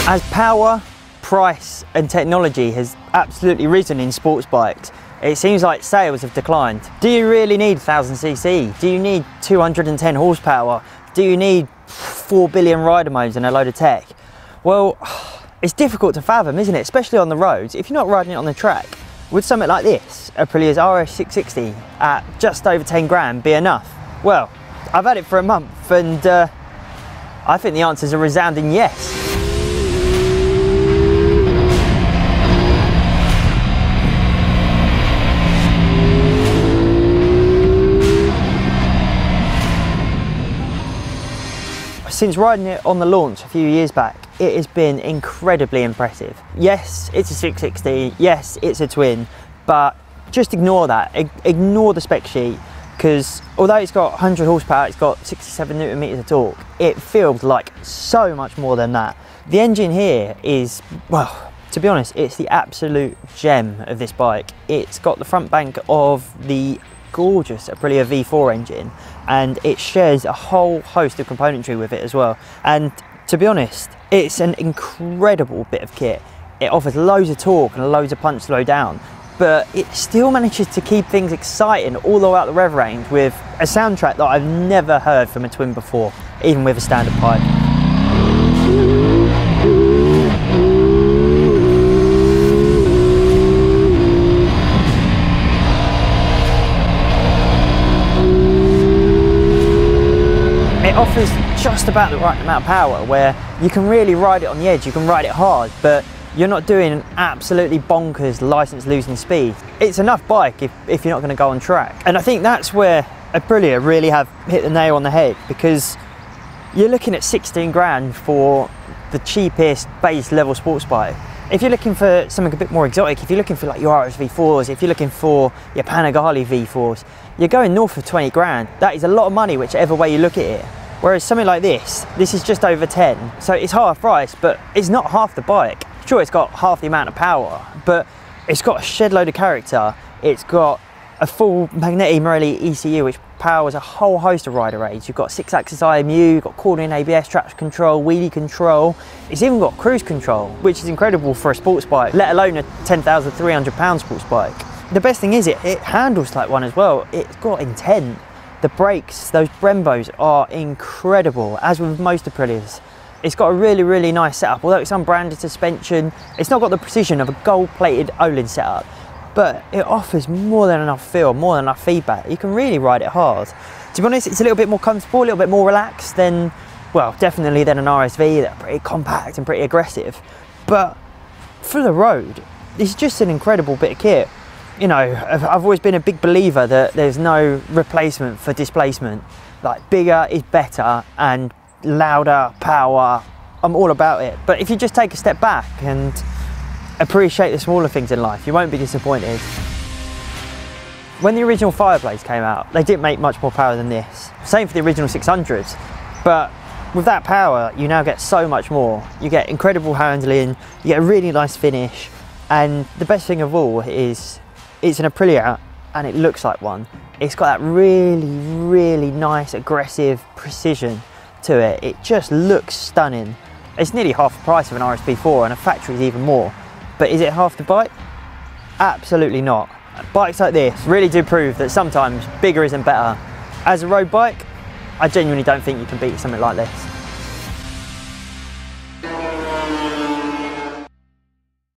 As power, price and technology has absolutely risen in sports bikes, it seems like sales have declined. Do you really need 1000cc? Do you need 210 horsepower? Do you need 4 billion rider modes and a load of tech? Well, it's difficult to fathom, isn't it? Especially on the roads. If you're not riding it on the track, would something like this, Aprilia's RS 660 at just over 10 grand be enough? Well, I've had it for a month and I think the answer's a resounding yes. Since riding it on the launch a few years back, it has been incredibly impressive. Yes, it's a 660, yes, it's a twin, but just ignore that, ignore the spec sheet, because although it's got 100 horsepower, it's got 67 newton meters of torque, it feels like so much more than that. The engine here is, well, to be honest, it's the absolute gem of this bike. It's got the front bank of the gorgeous Aprilia V4 engine, and it shares a whole host of componentry with it as well. And to be honest, it's an incredible bit of kit. It offers loads of torque and loads of punch to low down, but it still manages to keep things exciting all the way out the rev range with a soundtrack that I've never heard from a twin before, even with a standard pipe. It offers just about the right amount of power where you can really ride it on the edge, you can ride it hard, but you're not doing an absolutely bonkers license losing speed. It's enough bike if you're not going to go on track. And I think that's where Aprilia really have hit the nail on the head, because you're looking at 16 grand for the cheapest base level sports bike. If you're looking for something a bit more exotic, if you're looking for like your RS V4s, if you're looking for your Panigale V4s, you're going north of 20 grand. That is a lot of money whichever way you look at it. Whereas something like this is just over 10. So it's half price, but it's not half the bike. Sure, it's got half the amount of power, but it's got a shed load of character. It's got a full Magneti Marelli ECU, which powers a whole host of rider aids. You've got 6-axis IMU, you've got quarter-inch ABS, traction control, wheelie control. It's even got cruise control, which is incredible for a sports bike, let alone a 10,300 pound sports bike. The best thing is it handles like one as well. It's got intent. The brakes, those Brembos are incredible, as with most Aprilias. It's got a really, really nice setup. Although it's unbranded suspension, it's not got the precision of a gold-plated Olin setup, but it offers more than enough feel, more than enough feedback. You can really ride it hard. To be honest, it's a little bit more comfortable, a little bit more relaxed than, well, definitely than an RSV. They're pretty compact and pretty aggressive. But for the road, it's just an incredible bit of kit. You know, I've always been a big believer that there's no replacement for displacement. Like, bigger is better, and louder, power, I'm all about it. But if you just take a step back and appreciate the smaller things in life, you won't be disappointed. When the original Fireblades came out, they didn't make much more power than this. Same for the original 600s, but with that power, you now get so much more. You get incredible handling, you get a really nice finish, and the best thing of all is it's an Aprilia and it looks like one. It's got that really, really nice, aggressive precision to it. It just looks stunning. It's nearly half the price of an RS4 and a factory's even more. But is it half the bike? Absolutely not. Bikes like this really do prove that sometimes bigger isn't better. As a road bike, I genuinely don't think you can beat something like this.